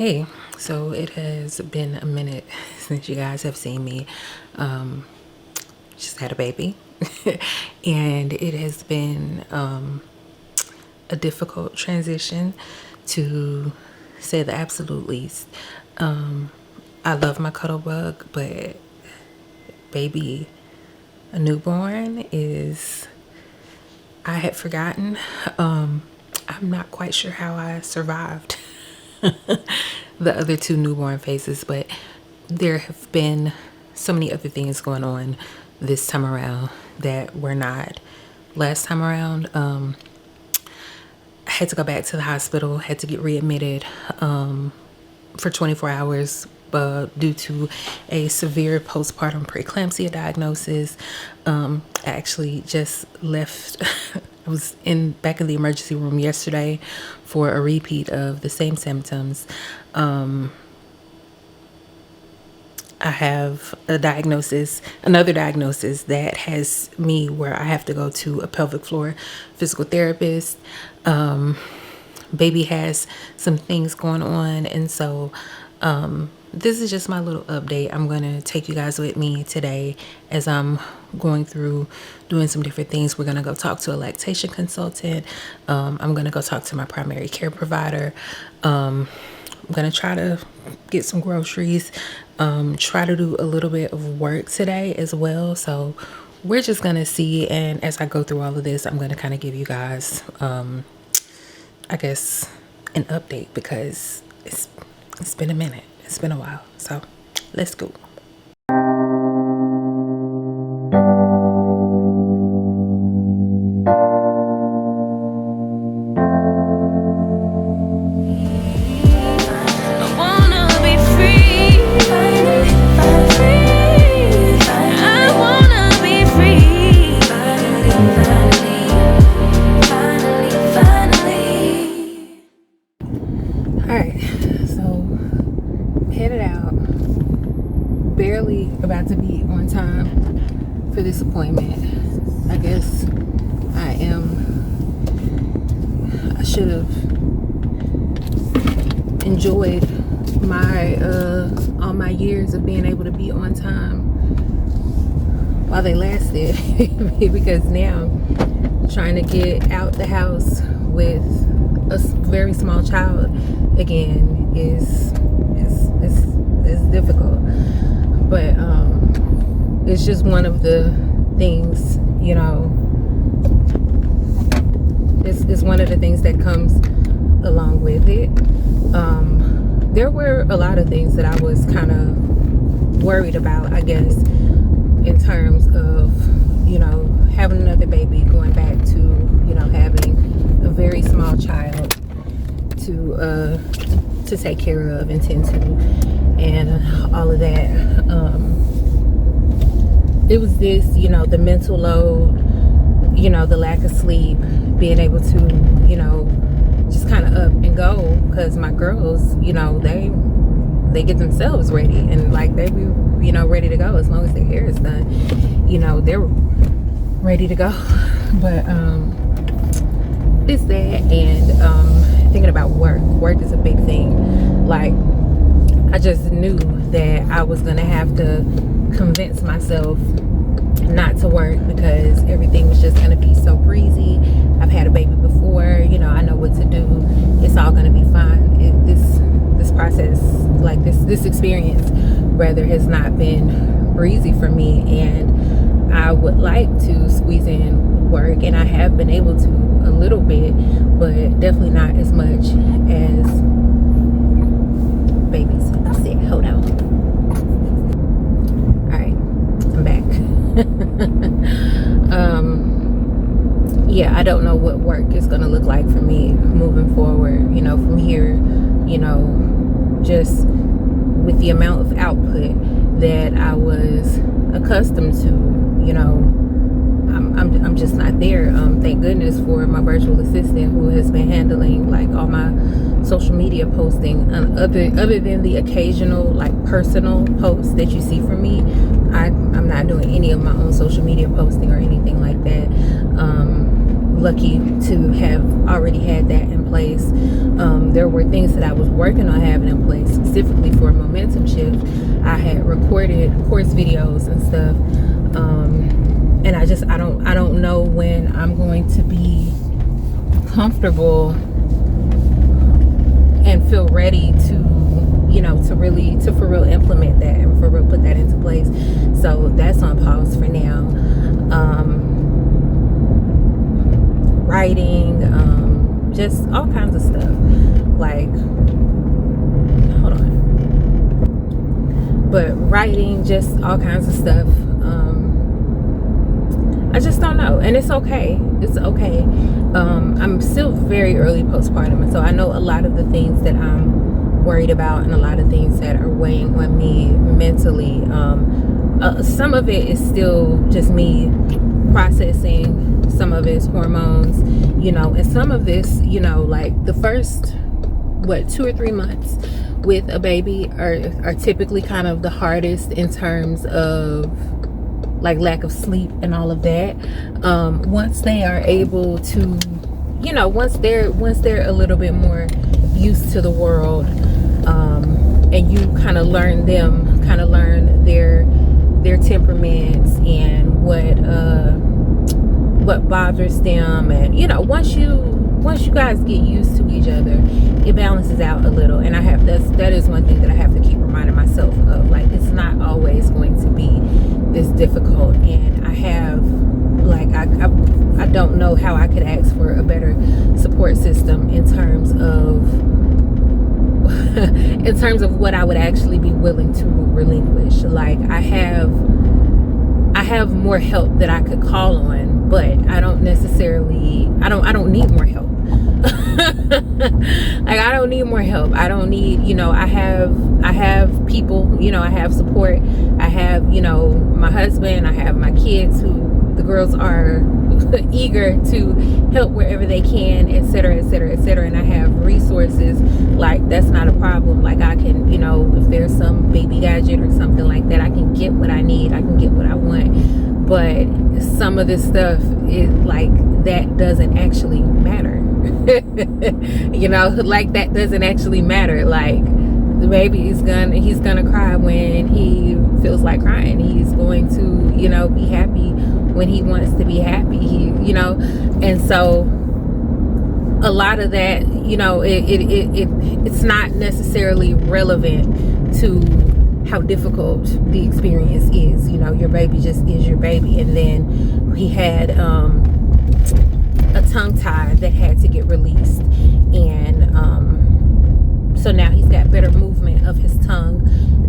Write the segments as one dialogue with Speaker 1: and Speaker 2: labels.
Speaker 1: Hey, so it has been a minute since you guys have seen me. Just had a baby, and it has been a difficult transition, to say the absolute least. I love my cuddle bug, but baby, a newborn is, I had forgotten. I'm not quite sure how I survived the other two newborn phases, but there have been so many other things going on this time around that were not last time around. I had to go back to the hospital, had to get readmitted for 24 hours due to a severe postpartum preeclampsia diagnosis. I actually just left. I was back in the emergency room yesterday for a repeat of the same symptoms. I have another diagnosis that has me where I have to go to a pelvic floor physical therapist. Baby has some things going on, and so this is just my little update. I'm going to take you guys with me today as I'm going through doing some different things. We're going to go talk to a lactation consultant. I'm going to go talk to my primary care provider. I'm going to try to get some groceries, try to do a little bit of work today as well. So we're just going to see. And as I go through all of this, I'm going to kind of give you guys, I guess, an update, because it's been a minute. It's been a while. So let's go. Barely about to be on time for this appointment. I guess I should have enjoyed my all my years of being able to be on time while they lasted because now trying to get out the house with a very small child again is difficult. But it's just one of the things, it's one of the things that comes along with it. There were a lot of things that I was kind of worried about, I guess, in terms of, having another baby, going back to, having a very small child to take care of and tend to, and all of that. It was this, the mental load, the lack of sleep, being able to, just kind of up and go, because my girls, they get themselves ready, and like they be, ready to go as long as their hair is done, they're ready to go. But it's that, and thinking about work is a big thing. Like, I just knew that I was gonna have to convince myself not to work because everything was just gonna be so breezy. I've had a baby before, I know what to do. It's all gonna be fine. This process, like this experience rather, has not been breezy for me, and I would like to squeeze in work, and I have been able to a little bit, but definitely not as much as babies. Hold on. All right, I'm back. Yeah, I don't know what work is going to look like for me moving forward, from here, just with the amount of output that I was accustomed to, I'm just not there. Thank goodness for my virtual assistant, who has been handling like all my social media posting, other than the occasional like personal posts that you see from me. I'm not doing any of my own social media posting or anything like that. Lucky to have already had that in place. There were things that I was working on having in place specifically for a momentum shift. I had recorded course videos and stuff, and I don't know when I'm going to be comfortable and feel ready to, you know, to for real implement that and for real put that into place. So that's on pause for now. Writing, just all kinds of stuff. Like, hold on. But writing, just all kinds of stuff. I just don't know, and it's okay. It's okay. I'm still very early postpartum, and so I know a lot of the things that I'm worried about and a lot of things that are weighing on me mentally. Some of it is still just me processing. Some of it is hormones, you know, and some of this, you know, like the first 2 or 3 months with a baby are typically kind of the hardest in terms of like lack of sleep and all of that. Once they are able to, you know, once they're a little bit more used to the world, and you kind of learn their temperaments and what bothers them, and you know, once you guys get used to each other, it balances out a little. And that is one thing that I have to keep reminding myself of. Like, it's not always going to be this difficult, and I have, like, I don't know how I could ask for a better support system in terms of what I would actually be willing to relinquish. Like, I have more help that I could call on, but I don't need more help. Like, I don't need more help. I don't need, you know, I have people, you know, I have support. I have, you know, my husband, I have my kids, who the girls are eager to help wherever they can, etc., etc., etc. And I have resources. Like, that's not a problem. Like, I can, you know, if there's some baby gadget or something like that, I can get what I need. I can get what I want. But some of this stuff is like, that doesn't actually matter. You know, like, that doesn't actually matter. Like, the baby is he's gonna cry when he feels like crying. He's going to, you know, be happy when he wants to be happy. You know, and so a lot of that, you know, it's not necessarily relevant to how difficult the experience is. You know, your baby just is your baby. And then he had a tongue tie that had to get released, and so now he's got better movement of his tongue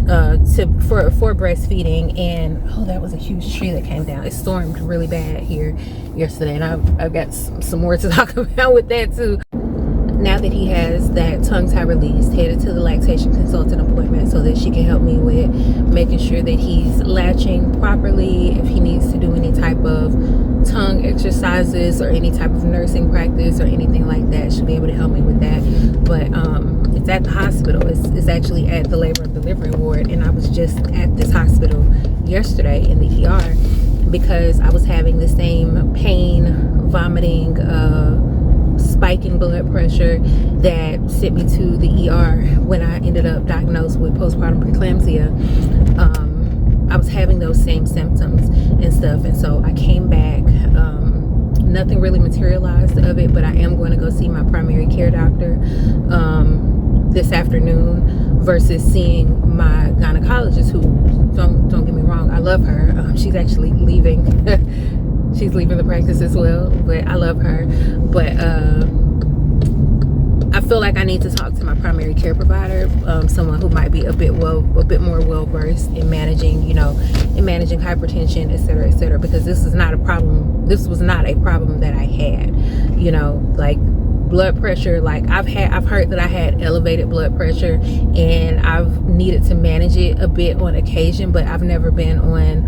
Speaker 1: for breastfeeding. And oh, that was a huge tree that came down. It stormed really bad here yesterday, and I've got some more to talk about with that too. Now that he has that tongue tie released, headed to the lactation consultant appointment so that she can help me with making sure that he's latching properly. If he needs to do any type of tongue exercises or any type of nursing practice or anything like that, she'll be able to help me with that. But it's at the hospital. It's actually at the labor and delivery ward, and I was just at this hospital yesterday in the ER because I was having the same pain, vomiting, spiking blood pressure that sent me to the ER when I ended up diagnosed with postpartum preeclampsia. I was having those same symptoms and stuff, and so I came back. Nothing really materialized of it, but I am going to go see my primary care doctor this afternoon versus seeing my gynecologist, who, don't get me wrong, I love her. She's actually leaving. She's leaving the practice as well, but I love her. But I feel like I need to talk to my primary care provider, someone who might be a bit more well versed in managing, you know, in managing hypertension, etc., etc. Because this is not a problem. This was not a problem that I had, you know, like blood pressure. Like, I've heard that I had elevated blood pressure, and I've needed to manage it a bit on occasion, but I've never been on,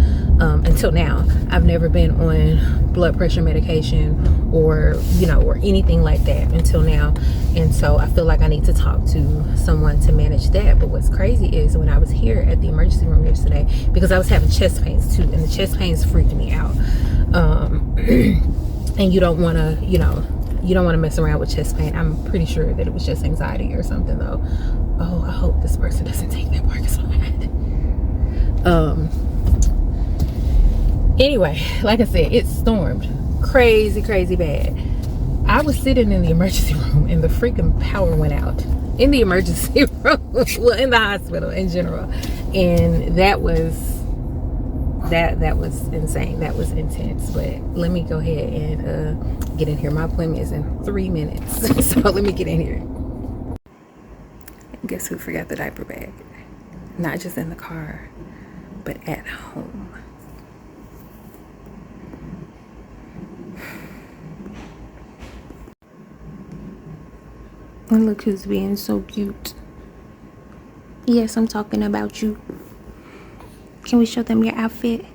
Speaker 1: until now, I've never been on blood pressure medication or, you know, or anything like that until now. And so I feel like I need to talk to someone to manage that. But what's crazy is when I was here at the emergency room yesterday, because I was having chest pains too, and the chest pains freaked me out. And you don't want to, you know, you don't want to mess around with chest pain. I'm pretty sure that it was just anxiety or something though. Oh, I hope this person doesn't take that parking spot. Anyway, like I said, it stormed crazy bad. I was sitting in the emergency room and the freaking power went out in the emergency room. Well, in the hospital in general. And that was insane. That was intense. But let me go ahead and get in here. My appointment is in 3 minutes. So let me get in here. Guess who forgot the diaper bag? Not just in the car, but at home. And look who's being so cute. Yes, I'm talking about you. Can we show them your outfit?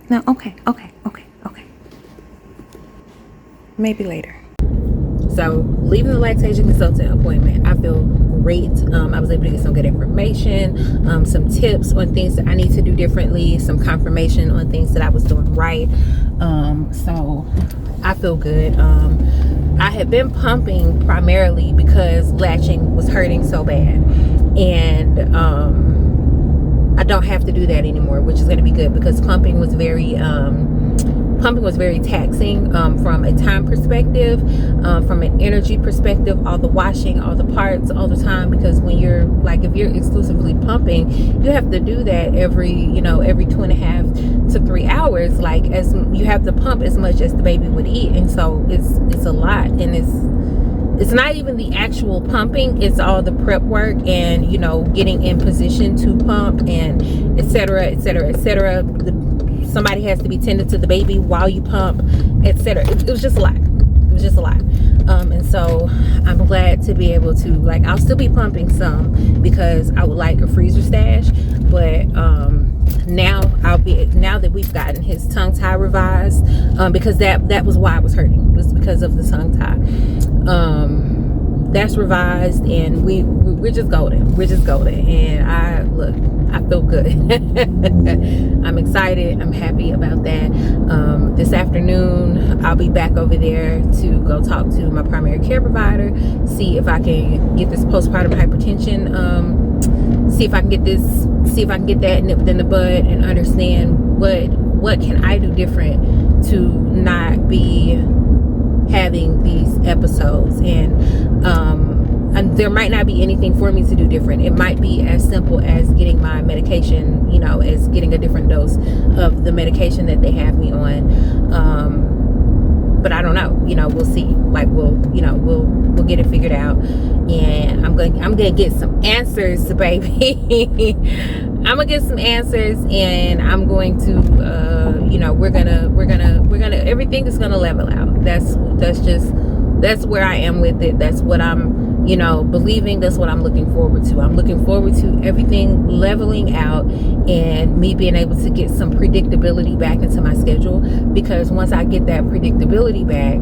Speaker 1: No, okay. Maybe later. So, leaving the lactation consultant appointment, I feel great. I was able to get some good information, some tips on things that I need to do differently, some confirmation on things that I was doing right. So, I feel good. I had been pumping primarily because latching was hurting so bad. And I don't have to do that anymore, which is going to be good because pumping was very taxing from a time perspective, from an energy perspective, all the washing, all the parts, all the time. Because when you're like, if you're exclusively pumping, you have to do that every 2.5 to 3 hours. Like, as you have to pump as much as the baby would eat, and so it's a lot, and it's not even the actual pumping, it's all the prep work and getting in position to pump and etc. Somebody has to be tended to the baby while you pump, etc. It was just a lot. And so I'm glad to be able to, like, I'll still be pumping some because I would like a freezer stash, but now that we've gotten his tongue tie revised, because that was why I was hurting, was because of the tongue tie. That's revised, and we're just golden. And I feel good. I'm excited. I'm happy about that. This afternoon, I'll be back over there to go talk to my primary care provider, see if I can get this postpartum hypertension, see if I can get that nipped in the bud and understand what can I do different to not be having these episodes. And there might not be anything for me to do different. It might be as simple as getting my medication, as getting a different dose of the medication that they have me on. But I don't know, we'll see. Like, we'll get it figured out, and I'm gonna get some answers, baby. I'm gonna get some answers, and I'm going to, we're gonna, everything is gonna level out. That's where I am with it. That's what I'm, believing. That's what I'm looking forward to. I'm looking forward to everything leveling out and me being able to get some predictability back into my schedule, because once I get that predictability back,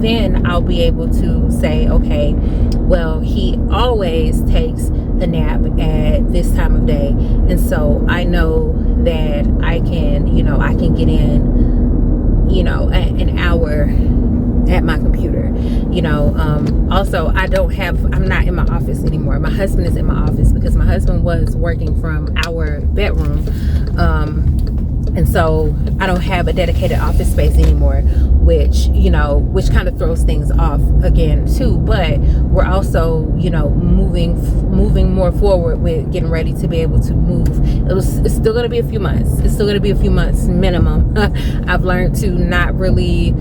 Speaker 1: then I'll be able to say, okay, well, he always takes a nap at this time of day, and so I know that I can get in, an hour at my computer. Also, I'm not in my office anymore. My husband is in my office because my husband was working from our bedroom, and so I don't have a dedicated office space anymore, which kind of throws things off again too. But we're also moving more forward with getting ready to be able to move. It's still going to be a few months minimum. I've learned to not really,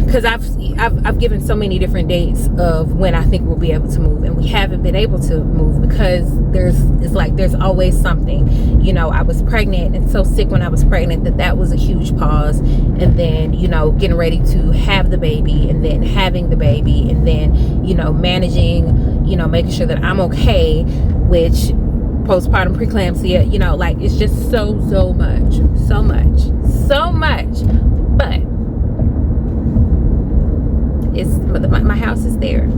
Speaker 1: because I've given so many different dates of when I think we'll be able to move, and we haven't been able to move because there's always something. I was pregnant and so sick when I was pregnant that was a huge pause, and then getting ready to have the baby, and then having the baby, and then managing, making sure that I'm okay, which postpartum preeclampsia, it's just so much, but my house is there.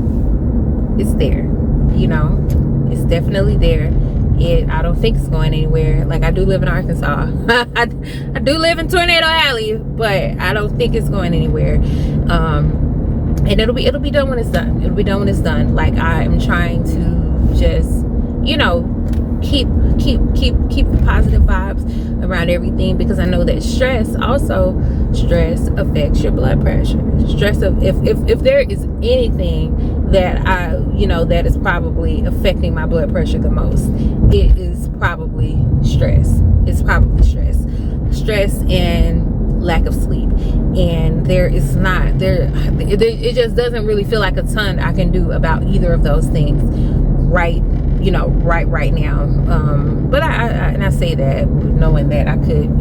Speaker 1: It's there. It's definitely there. I don't think it's going anywhere. Like, I do live in Arkansas. I do live in Tornado Alley, but I don't think it's going anywhere. And it'll be done when it's done. It'll be done when it's done. Like, I'm trying to just, you know, keep the positive vibes around everything, because I know that stress affects your blood pressure. Stress of if there is anything that that is probably affecting my blood pressure the most, it is probably stress. It's probably stress and lack of sleep. And it just doesn't really feel like a ton I can do about either of those things right now. But I say that knowing that I could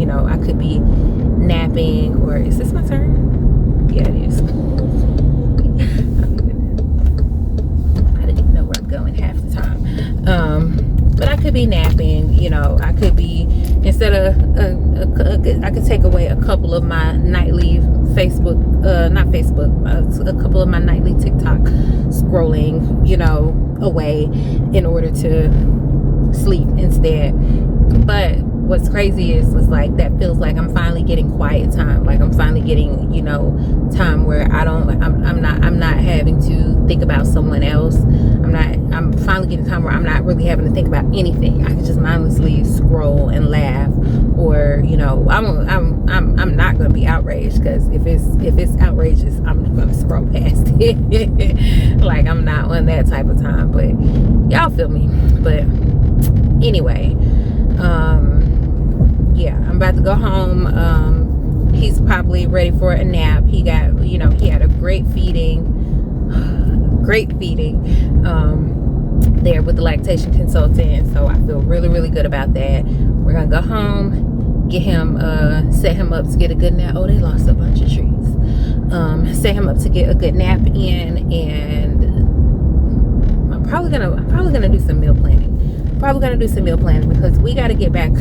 Speaker 1: be napping. Or is this my turn? Yeah, it is. I didn't even know where I'm going half the time. But I could be napping. I could be, instead of I could take away a couple of my nightly a couple of my nightly TikTok scrolling, away, in order to sleep instead. But what's crazy is like, that feels like I'm finally getting quiet time. Like, I'm finally getting, time where I'm not having to think about someone else. I'm finally getting time where I'm not really having to think about anything. I can just mindlessly scroll and laugh, or I'm not gonna be outraged, because if it's outrageous, I'm gonna scroll past it. Like, I'm not on that type of time, but y'all feel me. But anyway, yeah, I'm about to go home. He's probably ready for a nap. He had a great feeding there with the lactation consultant, so I feel really, really good about that. We're gonna go home, get him, set him up to get a good nap. Oh, they lost a bunch of trees. Set him up to get a good nap in, and I'm probably gonna do some meal planning. Because we got to get back.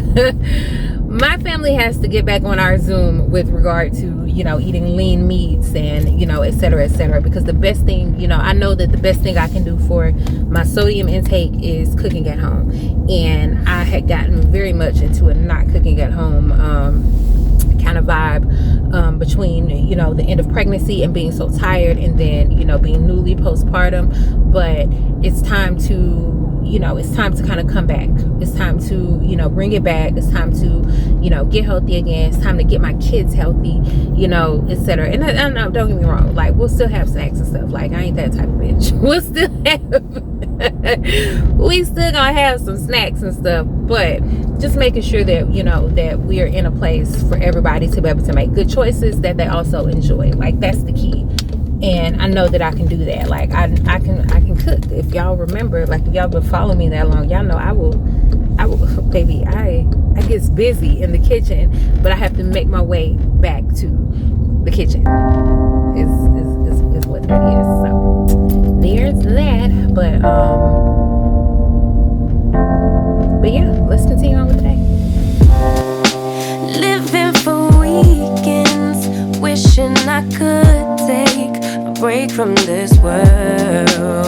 Speaker 1: My family has to get back on our Zoom with regard to, eating lean meats and, et cetera, because the best thing, I know that the best thing I can do for my sodium intake is cooking at home. And I had gotten very much into a not cooking at home kind of vibe between, the end of pregnancy and being so tired, and then, being newly postpartum. But it's time to kind of come back. It's time to, bring it back. It's time to, get healthy again. It's time to get my kids healthy, etc. And don't get me wrong, like, we'll still have snacks and stuff. Like, I ain't that type of bitch. We still gonna have some snacks and stuff, but just making sure that, that we are in a place for everybody to be able to make good choices that they also enjoy. Like, that's the key. And I know that I can do that. Like, I can cook. If y'all remember, like, if y'all been following me that long, y'all know I will baby, I get busy in the kitchen, but I have to make my way back to the kitchen is what it is. So there's that. But yeah, let's continue on with the day.
Speaker 2: Living for weekends, wishing I could take a break from this world.